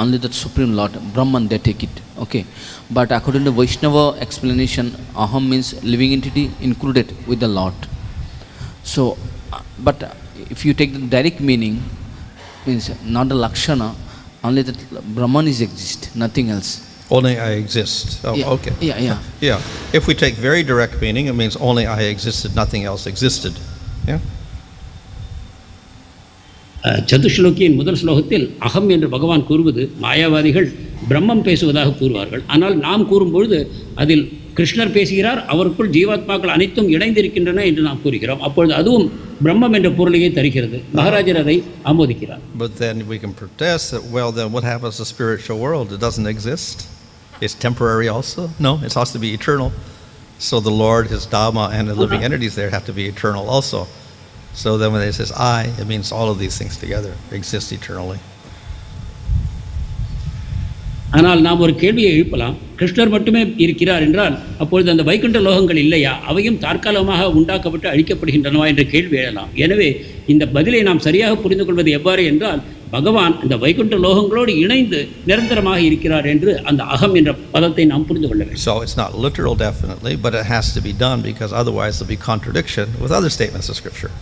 only the Supreme Lord, Brahman, they take it. Okay, but according to Vaishnava explanation, aham means living entity included with the Lord. So, but if you take the direct meaning, means not the Lakshana, only that Brahman is exist, nothing else. Only I exist. Oh, Yeah, okay. Yeah. If we take very direct meaning, it means only I existed, nothing else existed. Yeah. சதுஸ்லோகியின் முதல் ஸ்லோகத்தில் அகம் என்று பகவான் கூறுவது மாயாவாதிகள் பிரம்மம் பேசுவதாக கூறுவார்கள். ஆனால் நாம் கூறும்பொழுது அதில் கிருஷ்ணர் பேசுகிறார், அவருக்குள் ஜீவாத்மாக்கள் அனைத்தும் இணைந்திருக்கின்றன என்று நாம் கூறுகிறோம். அப்பொழுது அதுவும் பிரம்மம் என்ற பொருளையே தருகிறது. மகாராஜர் அதை ஆமோதிக்கிறார். But then we can protest that, well, then what happens to the spiritual world? It doesn't exist. It's temporary also. No, it has to be eternal. So the Lord, His Dhamma, and the living entities there have to be eternal also. So then when it says I, it means all of these things together exist eternally. ஆனால் நாம் ஒரு கேள்வியை எழுப்பலாம், கிருஷ்ணர் மட்டுமே இருக்கிறார் என்றால் அப்பொழுது அந்த வைகுண்ட லோகங்கள் இல்லையா, அவையும் தற்காலிகமாக உண்டாக்கப்பட்டு அழிக்கப்படுகின்றனவா என்ற கேள்வி எழலாம். எனவே இந்த பதிலை நாம் சரியாக புரிந்து கொள்வது எவ்வாறு என்றால், பகவான் இந்த வைகுண்ட லோகங்களோடு இணைந்து நிரந்தரமாக இருக்கிறார் என்று அந்த அகம் என்ற பதத்தை நாம் புரிந்து கொள்ள வேண்டும். So it's not literal definitely, but it has to be done because otherwise there'll be contradiction with other statements of Scripture.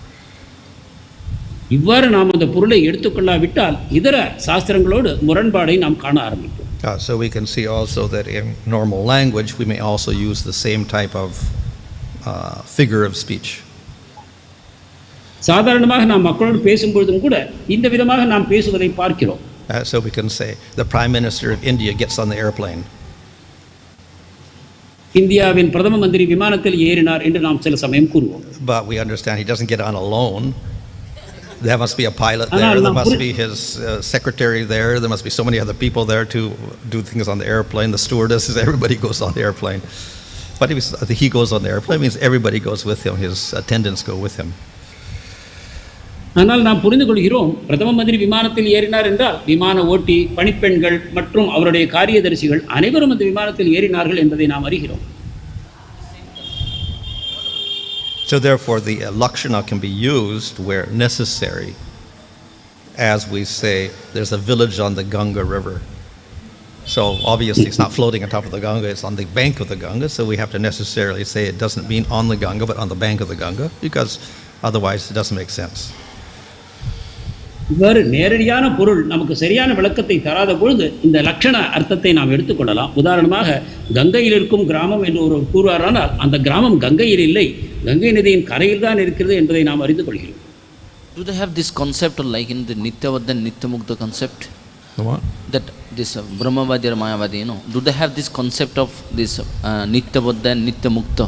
இவ்வாறு நாம் அந்த பொருளை எடுத்துக்கொள்ளாவிட்டால் இதர சாஸ்திரங்களோடு முரண்பாடை நாம் காண ஆரம்பிப்போம். So we can see also that in normal language we may also use the same type of figure of speech. சாதாரணமாக நாம் மக்களோடு பேசும்பொழுதும் கூட இந்த விதமாக நாம் பேசுவதை பார்க்கிறோம். So we can say the Prime Minister of India gets on the airplane. இந்தியாவின் பிரதம மந்திரி விமானத்தில் ஏறினார் என்று நாம் சில சமயம் கூறுவோம். But we understand he doesn't get on alone. There must be a pilot there, there must be his secretary there, there must be so many other people there to do things on the airplane, the stewardesses, everybody goes on the airplane. But if he goes on the airplane, it means everybody goes with him, his attendants go with him. ஆனால் நாம் புரிந்து கொள்கிறோம், பிரதம மந்திரி விமானத்தில் ஏறினார் என்றால் விமான ஓட்டி, பணிப்பெண்கள் மற்றும் அவருடைய காரியதரிசிகள் அனைவரும் அந்த விமானத்தில் ஏறினார்கள் என்பதை நாம் அறிகிறோம். So therefore the lakshana can be used where necessary. As we say, there's a village on the Ganga river. So obviously it's not floating on top of the Ganga, it's on the bank of the Ganga, so we have to necessarily say it doesn't mean on the Ganga but on the bank of the Ganga, because otherwise it doesn't make sense. இவ்வாறு நேரடியான பொருள் நமக்கு சரியான விளக்கத்தை தராத பொழுது இந்த லட்சண அர்த்தத்தை நாம் எடுத்துக்கொள்ளலாம். உதாரணமாக கங்கையில் இருக்கும் கிராமம் என்று ஒரு கூறுவாரானால் அந்த கிராமம் கங்கையில் இல்லை, கங்கை நதியின் கரையில் தான் இருக்கிறது என்பதை நாம் அறிந்து கொள்கிறோம். Do they have this concept of like in the nityavadda nityamukta concept? What? That this Brahmavadi or Mayavadi, do they have this concept of this nityavadda and nityamukta?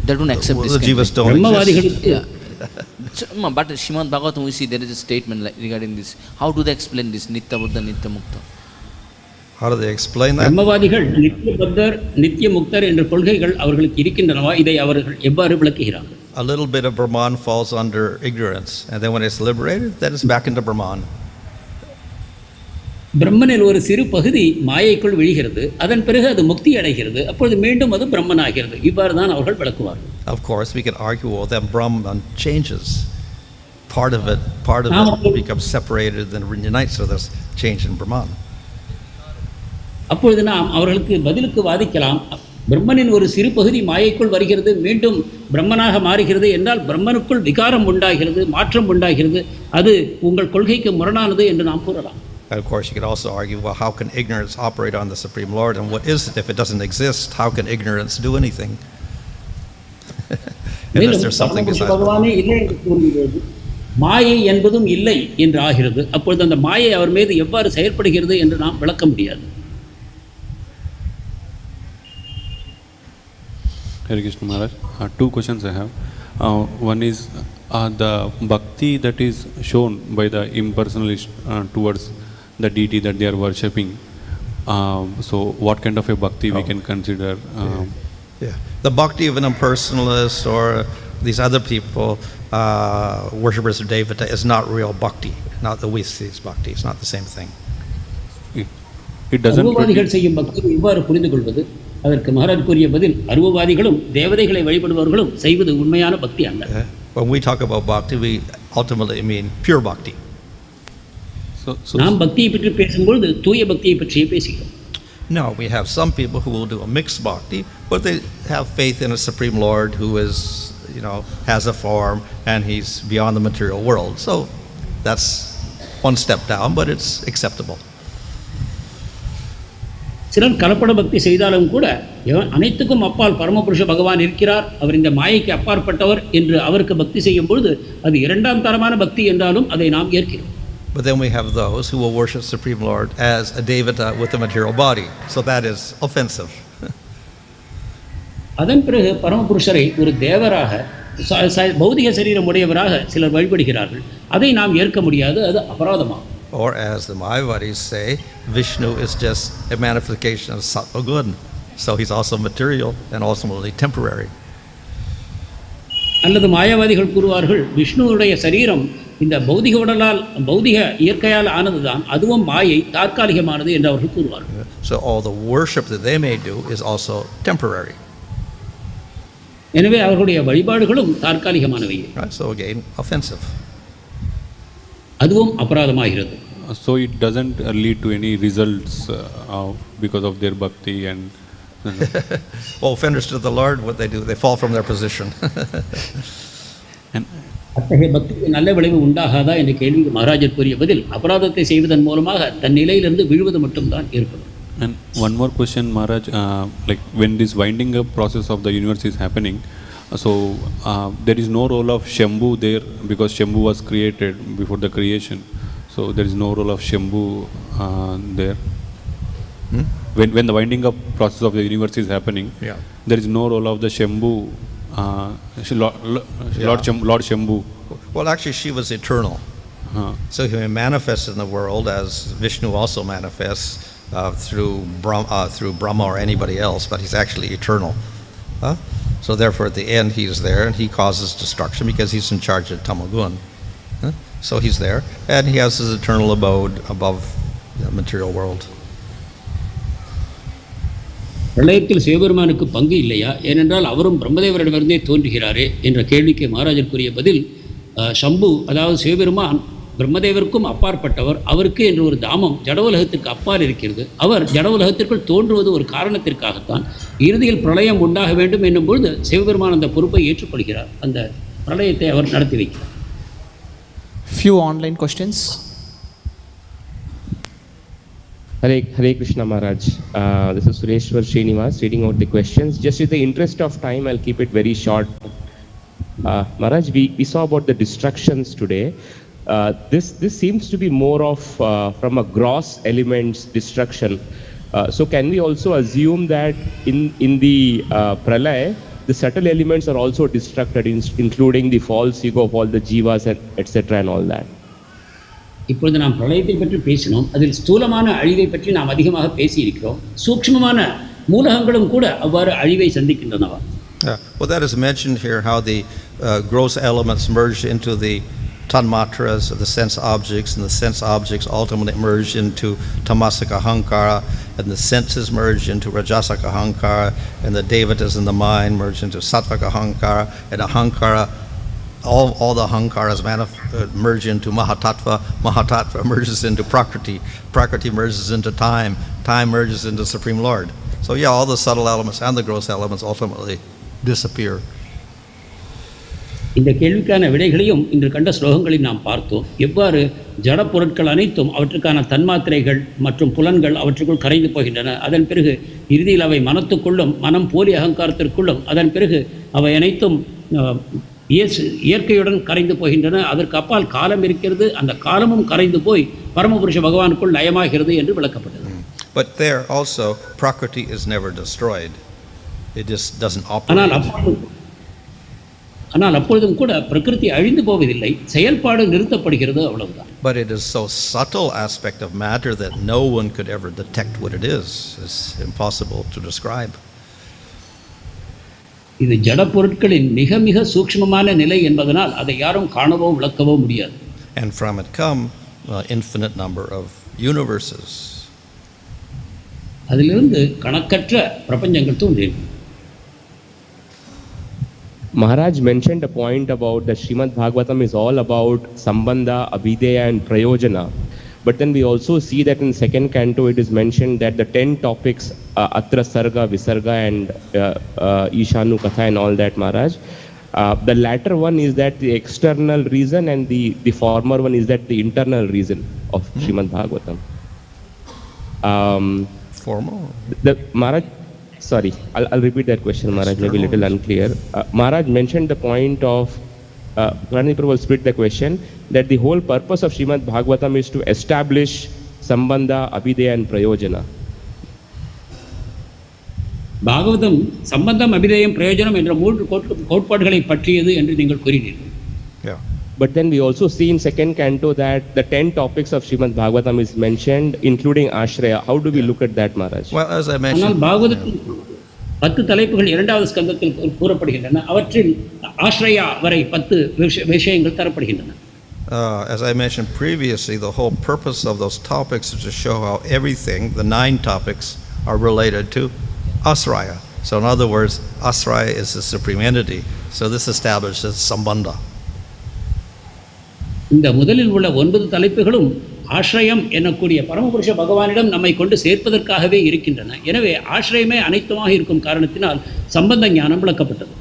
They don't accept this. The jivas don't exist. Yeah. But Srimad Bhagavatam we see there is a statement regarding this. How do they explain this nityavadda nityamukta? How do they explain that? பிரம்மவாதிகள் நித்தியபத்தர் நித்தியமுக்தர் என்ற கொள்கைகள் அவர்களுக்கு இருக்கின்றனவா, இதை அவர்கள் எவ்வாறு விளக்குகிறார்கள்? A little bit of Brahman falls under ignorance, and then when it's liberated, then it's back into Brahman. பிரம்மனில் ஒரு சிறு பகுதி மாயைக்குள் விழுகிறது, அதன் பிறகு அது முக்தி அடைகிறது, அப்பொழுது மீண்டும் அது பிரம்மனாகிறது. இவ்வாறு தான் அவர்கள் விளக்குவார்கள். Of course we can argue, well, that Brahman changes. Part of it becomes separated and reunites, so there's change in Brahman. அப்பொழுது நாம் அவர்களுக்கு பதிலுக்கு வாதிக்கலாம், பிரம்மனின் ஒரு சிறு பகுதி மாயைக்குள் வருகிறது, மீண்டும் பிரம்மனாக மாறுகிறது என்றால் பிரம்மனுக்குள் விகாரம் உண்டாகிறது, மாற்றம் உண்டாகிறது, அது உங்கள் கொள்கைக்கு முரணானது என்று நாம் கூறலாம். And of course you could also argue, well, how can ignorance operate on the Supreme Lord, and what is it if it doesn't exist? How can ignorance do anything? Unless there's something besides பகவானே இல்லை என்று கூறுகிறது, மாயை என்பதும் இல்லை என்று ஆகிறது. அப்பொழுது அந்த மாயை அவர் மீது எவ்வாறு செயல்படுகிறது என்று நாம் விளக்க முடியாது. Hare Krishna Maharaj, two questions I have. One is the bhakti that is shown by the impersonalist towards the deity that they are worshipping. So what kind of a bhakti we can consider? The bhakti of an impersonalist or these other people, worshippers of Devata, is not real bhakti. Not the we see bhakti. It's not the same thing. It doesn't. அருவவாதிகள் செய்யும் பக்தியை எவ்வாறு புரிந்து கொள்வது? அதற்கு மகாராஜ் கூறிய பதில், அருவவாதிகளும் தேவதைகளை வழிபடுபவர்களும் செய்வது உண்மையான பக்தி அல்ல. When we talk about bhakti, we ultimately mean pure bhakti. நாம் பக்தியை பற்றி பேசும்பொழுது தூய பக்தியை பற்றியே பேசுகிறோம். No, we have some people who will do a mixed bhakti, but they have faith in a Supreme Lord who is, has a form and he's beyond the material world. So that's one step down, but it's acceptable. சிலர் கலப்பட பக்தி செய்தாலும் கூட அனைத்துக்கும் அப்பால் பரமபுருஷ பகவான் இருக்கிறார், அவர் இந்த மாயைக்கு அப்பாற்பட்டவர் என்று அவருக்கு பக்தி செய்யும் பொழுது அது இரண்டாம் தரமான பக்தி என்றாலும் அதை நாம் ஏற்கிறோம். But then we have those who will worship Supreme Lord as a devata with a material body. So that is offensive. அதன் பிறகு பரமபுருஷரை ஒரு தேவராக பௌதிக சரீரம் உடையவராக சிலர் வழிபடுகிறார்கள். அதை நாம் ஏற்க முடியாது, அது அபராதமாகும். Or as the Mahā-Viṣṇu say, Vishnu is just a manifestation of sato good. So he's also material and ultimately temporary. அல்லது மாயாவாதிகள் கூறுவார்கள், விஷ்ணுவுடைய சரீரம் இந்த பௌதிக உடலால் பௌதிக இயற்கையால் ஆனதுதான், அதுவும் மாயை தற்காலிகமானது என்று அவர்கள் கூறுவார்கள். So all the worship that they may do is also temporary. எனவே அவர்களுடைய வழிபாடுகளும் தற்காலிகமானவை. So again, offensive. அதுவும் அபராதமாகிறது. So it doesn't lead to any results because of their bhakti and well, offenders to the Lord, what they do, they fall from their position. அத்தகைய பக்திக்கு நல்ல விளைவு உண்டாகாதா என்ற கேள்விக்கு மகாராஜர் கூறிய பதில், அபராதத்தை செய்வதன் மூலமாக தன் நிலையிலிருந்து விழுவது மட்டும்தான் ஏற்படும். And one more question, Maharaj, like when this winding up process of the universe is happening, So there is no role of Shambhu there because Shambhu was created before the creation. So there is no role of Shambhu there. When the winding up process of the universe is happening, there is no role of the Shambhu, Lord Shambhu. Well, actually, she was eternal. So he manifested in the world as Vishnu also manifests through Brahma or anybody else, but he's actually eternal. So therefore, at the end, he's there, and he causes destruction because he's in charge of Tamagun. So he's there, and he has his eternal abode above the material world. பிரளயத்தில் சிவபெருமானுக்கு பங்கு இல்லையா? ஏனென்றால் அவரும் பிரம்மதேவரிடமிருந்தே தோன்றுகிறாரே என்ற கேள்விக்கு மகாராஜருக்குரிய பதில், சம்பு அதாவது சிவபெருமான் பிரம்மதேவருக்கும் அப்பாற்பட்டவர். அவருக்கு என்று ஒரு தாமம் ஜடவுலகத்துக்கு அப்பால் இருக்கிறது. அவர் ஜடவுலகத்திற்குள் தோன்றுவது ஒரு காரணத்திற்காகத்தான். இறுதியில் பிரளயம் உண்டாக வேண்டும் என்னும்பொழுது சிவபெருமான் அந்த பொறுப்பை ஏற்றுக்கொள்கிறார். அந்த பிரளயத்தை அவர் நடத்தி வைக்கிறார். Few online questions. Hare Krishna Maharaj. This is Sureshwar Srinivas reading out the questions. Just in the interest of time, I'll keep it very short. Maharaj, we saw about the destructions today. This seems to be more of from a gross elements destruction. So can we also assume that in the pralaya, the subtle elements are also destructed, including the false ego of all the jivas, etc. and all that? இப்பொழுது நாம் பிரளயத்தை பற்றி பேசினோம். அதில் ஸ்தூலமான அழிவை பற்றி நாம் அதிகமாக பேசியிருக்கிறோம். சூக்ஷ்மமான மூலகங்களும் கூட அவ்வாறு அழிவை சந்திக்கின்றனவா? Well, that is mentioned here, how the gross elements merge into the tanmatras, the sense objects, and the sense objects ultimately merge into tamasika ahankara, and the senses merge into rajasika ahankara, and the devatas in the mind merge into sattvika ahankara, and ahankara, all the ahankaras merge into mahatattva, mahatattva merges into prakṛtir, prakṛtir merges into time, time merges into Supreme Lord. So yeah, all the subtle elements and the gross elements ultimately disappear. இந்த கேள்விக்கான விடைகளையும் இன்று கண்ட ஸ்லோகங்களில் நாம் பார்த்தோம். எவ்வாறு ஜட பொருட்கள் அனைத்தும் அவற்றுக்கான தன்மாத்திரைகள் மற்றும் புலன்கள் அவற்றுக்குள் கரைந்து போகின்றன. அதன் பிறகு இறுதியில் அவை மனத்துக்குள்ளும், மனம் போலி அகங்காரத்திற்குள்ளும், அதன் பிறகு அவை அனைத்தும் இயற்கையுடன் கரைந்து போகின்றன. அதற்கு அப்பால் காலம் இருக்கிறது. அந்த காலமும் கரைந்து போய் பரமபுருஷ பகவானுக்குள் லயமாகிறது என்று விளக்கப்பட்டது. But there also prakriti is never destroyed. It just doesn't operate. ஆனால் அப்பொழுதும் கூட பிரகிருதி அழிந்து போவதில்லை, செயல்பாடு நிறுத்தப்படுகிறது, அவ்வளவுதான். But it is so subtle aspect of matter that no one could ever detect what it is. It's impossible to describe. இது ஜட பொருட்களின் மிக மிக சூக்ஷ்மமான நிலை என்பதனால் அதை யாரும் காணவோ விளக்கவோ முடியாது. And from it come infinite number of universes. அதிலிருந்து கணக்கற்ற பிரபஞ்சங்கள் தோன்றின. Maharaj mentioned a point about the Srimad Bhagavatam is all about sambandha, abhidheya and prayojana. But then we also see that in second canto it is mentioned that the 10 topics, atra sarga, visarga and ishanu katha and all that, Maharaj. The latter one is that the external reason and the former one is that the internal reason of Srimad Bhagavatam. Formal? Maharaj, sorry, I'll repeat that question, Maharaj, maybe a little unclear. Maharaj mentioned the point of, Prabhu will split the question, that the whole purpose of Srimad Bhagavatam is to establish sambandha, abhidheya and prayojana. Bhagavatam சம்பந்தம், அபிதேயம், பிரயோஜனம் என்ற 3 கோட்பாடுகளை பற்றியது என்று நீங்கள் கூறினீர்கள். Yeah. But then we also see in second canto that the 10 topics of Srimad Bhagavatam is mentioned, including ashraya. How do we look at that, Maharaj? Well, as I mentioned, ஆனால் பாகவதத்தின் 10 தலைப்புகள் 2வது ஸ்கந்தத்தில் கூறப்படுகின்றன. அவற்றில் ஆஸ்ரயா வரை 10 விஷயங்கள் தரப்படுகின்றன. As I mentioned previously, the whole purpose of those topics is to show how everything, the 9 topics, are related to asraya. So in other words, asraya is the supreme entity. So this establishes sambandha. இந்த முதலில் உள்ள 9 தலைப்புகளும் ஆශ්‍රயம் எனக்கூடிய பரமபுருஷ பகவானிடம் நம்மை கொண்டு சேர்ப்பதற்காகவே இருக்கின்றன. எனவே ஆශ්‍රயமே அனைத்துமாக இருக்கும் காரணத்தினால் சம்பந்த ஞானம் விளக்கப்பட்டது.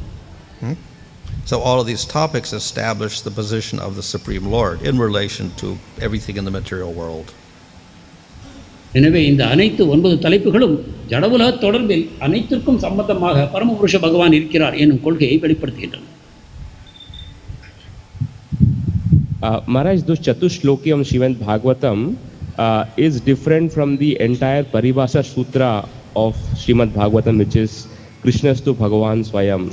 So all of these topics establish the position of the Supreme Lord in relation to everything in the material world. எனவே இந்த அனைத்து 9 தலைப்புகளும் ஜடவுலக தொடர்பில் அனைத்திற்கும் சம்பந்தமாக பரமபுருஷ பகவான் இருக்கிறார் என்னும் கொள்கையை வெளிப்படுத்துகின்றன. Maharaj, those Chatushlokiyam of Srimad Bhagavatam is different from the entire Paribhasa Sutra of Srimad Bhagavatam, which is Krishnastu Bhagavan Swayam.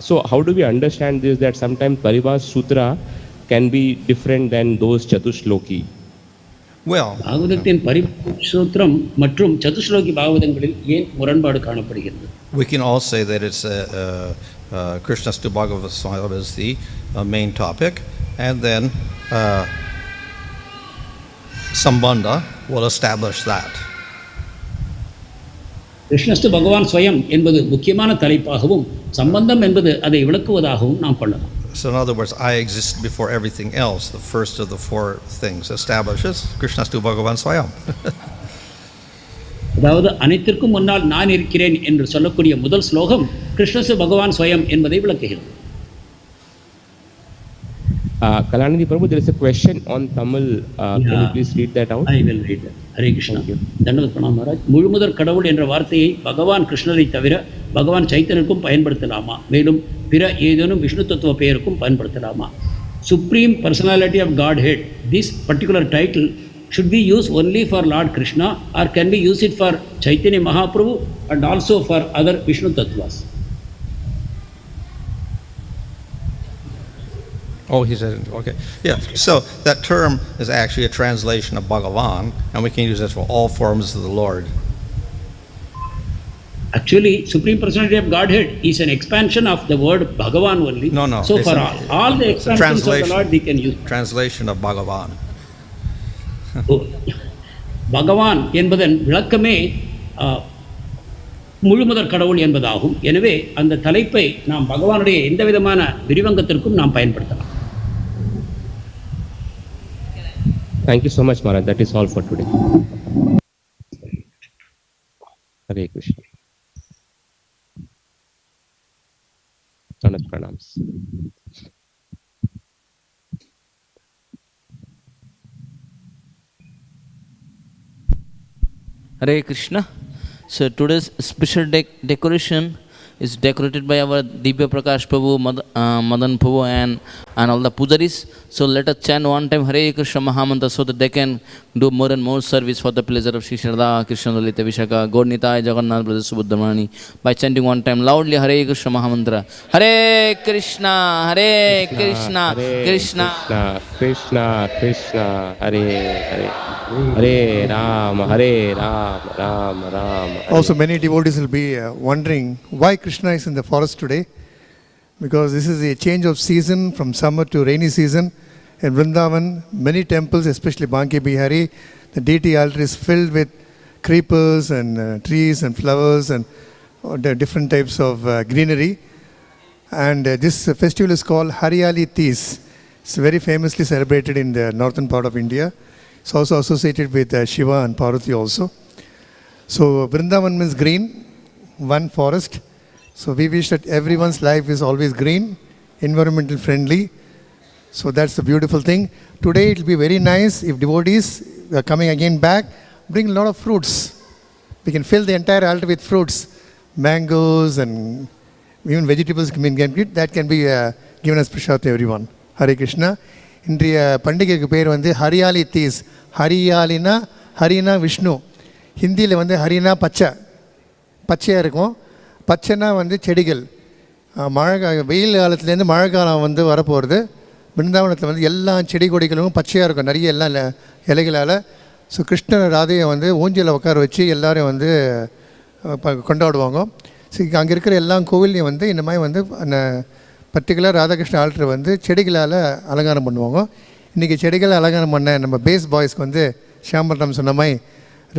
So how do we understand this, that sometimes Paribhasa Sutra can be different than those Chatushloki? Well, பாகவதத்தின் பரிபாஷ சூத்திரம் மற்றும் சதுஸ்லோகி பாகவதங்களில் ஏன் முரண்பாடு காணப்படுகிறது? we can all say that it's Krishnastu Bhagavan Swayam is the main topic, and then Sambandha will establish that. கிருஷ்ணஸ்து பகவான் ஸ்வயம் என்பது முக்கியமான தலைப்பாகவும் சம்பந்தம் என்பது அதை விளக்குவதாகவும் நாம் கொள்ளலாம். So in other words, I exist before everything else. The first of the 4 things establishes Krishnastu Bhagavan Swayam. அதாவது அனைத்திற்கும் முன்னால் நான் இருக்கிறேன் என்று சொல்லக்கூடிய முதல் ஸ்லோகம் கிருஷ்ணஸ்து பகவான் ஸ்வயம் என்பதை விளக்குகிறது. Kalanidhi Prabhu, there is a question on Tamil. Can you please read that out? I will read that. Hare Krishna. தண்டவத் Pranam Maharaj. முழுமுதற் கடவுள் என்ற வார்த்தையை பகவான் கிருஷ்ணரை தவிர பகவான் சைத்தன்யருக்கும் பயன்படுத்தலாமா? மேலும் பிற ஏதேனும் விஷ்ணு தத்துவ பெயருக்கும் பயன்படுத்தலாமா? Supreme Personality of Godhead, this particular title should be used only for Lord Krishna, or can we use it for Chaitanya Mahaprabhu and also for other Vishnu Tattvas? Oh, he said, okay. Yeah, so that term is actually a translation of Bhagavan, and we can use it for all forms of the Lord. Actually, Supreme Personality of Godhead is an expansion of the word Bhagavan only. No. So for all the expansions of the Lord, we can use. Translation of Bhagavan. பகவான் என்பதன் விளக்கமே முழுமுதற் கடவுள் என்பதாகும். எனவே அந்த தலைப்பை நாம் பகவானுடைய எந்த விதமான விரிவங்கத்திற்கும் நாம் பயன்படுத்தலாம். Thank you so much, Maharaj. That is all for today. Hare Krishna. Anand pranams. Hare Krishna. So today's special decoration is decorated by our Divya Prakash Prabhu, Madan Prabhu and all the pujaris. So let us chant one time Hare Krishna Mahamantra so that they can do more and more service for the pleasure of Shri Sharda, Krishna Lalita Vishaka, God Nitai, Jagannath, Brother Subudhamani, by chanting one time loudly Hare Krishna Mahamantra. Hare Krishna, Hare Krishna, Krishna Krishna, Krishna, Hare Hare, Hare Rama, Rama Rama. Also, many devotees will be wondering why Krishna is in the forest today. Because this is a change of season from summer to rainy season. In Vrindavan, many temples, especially Banki Bihari, the deity altar is filled with creepers and trees and flowers and different types of greenery. And this festival is called Hariyali Tees. It's very famously celebrated in the northern part of India. It's also associated with Shiva and Parvati also. So Vrindavan means green, one forest. So we wish that everyone's life is always green, environmental friendly. So that's the beautiful thing. Today it will be very nice if devotees are coming again back, bring a lot of fruits. We can fill the entire altar with fruits, mangoes and even vegetables can get. That can be given as prasad to everyone. Hare Krishna. இன்றைய பண்டிகைக்கு பேர் வந்து hariyali these. ஹரியாலினா ஹரினா Vishnu. ஹிந்தியில் வந்து ஹரினா பச்சையாக இருக்கும். பச்சைனா வந்து செடிகள். வெயில் காலத்துலேருந்து மழை காலம் வந்து வரப்போகிறது. பிருந்தாவனத்தில் வந்து எல்லா செடி கொடிகளும் பச்சையாக இருக்கும், நிறைய எல்லாம் இலைகளால். ஸோ கிருஷ்ணர் ராதையை வந்து ஊஞ்சலில் உட்கார வச்சு எல்லோரும் வந்து கொண்டாடுவாங்க. ஸோ அங்கே இருக்கிற எல்லா கோவில்லையும் வந்து இந்த மாதிரி வந்து பர்டிகுலர் ராதாகிருஷ்ண ஆல்டர் வந்து செடிகளால் அலங்காரம் பண்ணுவாங்க. இன்றைக்கி செடிகளை அலங்காரம் பண்ண நம்ம பேஸ் பாய்ஸ்க்கு வந்து ஷியாமரம் சொன்ன மாதிரி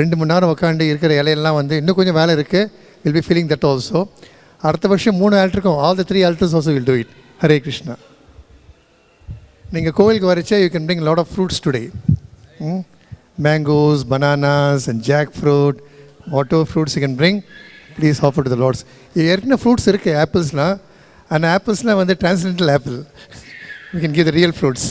2 மணி நேரம் உட்காந்து இருக்கிற இலையெல்லாம் வந்து இன்னும் கொஞ்சம் வேலை இருக்குது. Will be feeling that also. அடுத்த வருஷம் 3 ஆல்டருக்கும் all the 3 altars also will do it. Hare Krishna. நீங்கள் கோவிலுக்கு வரைச்சா you can bring lot of fruits today. Mangoes, bananas and jackfruit, whatever fruits you can bring. Please offer to the lords. ஏற்கனவே fruits இருக்குது, ஆப்பிள்ஸ்லாம். அந்த ஆப்பிள்ஸ்லாம் வந்து transcendental apple. You can give the real fruits.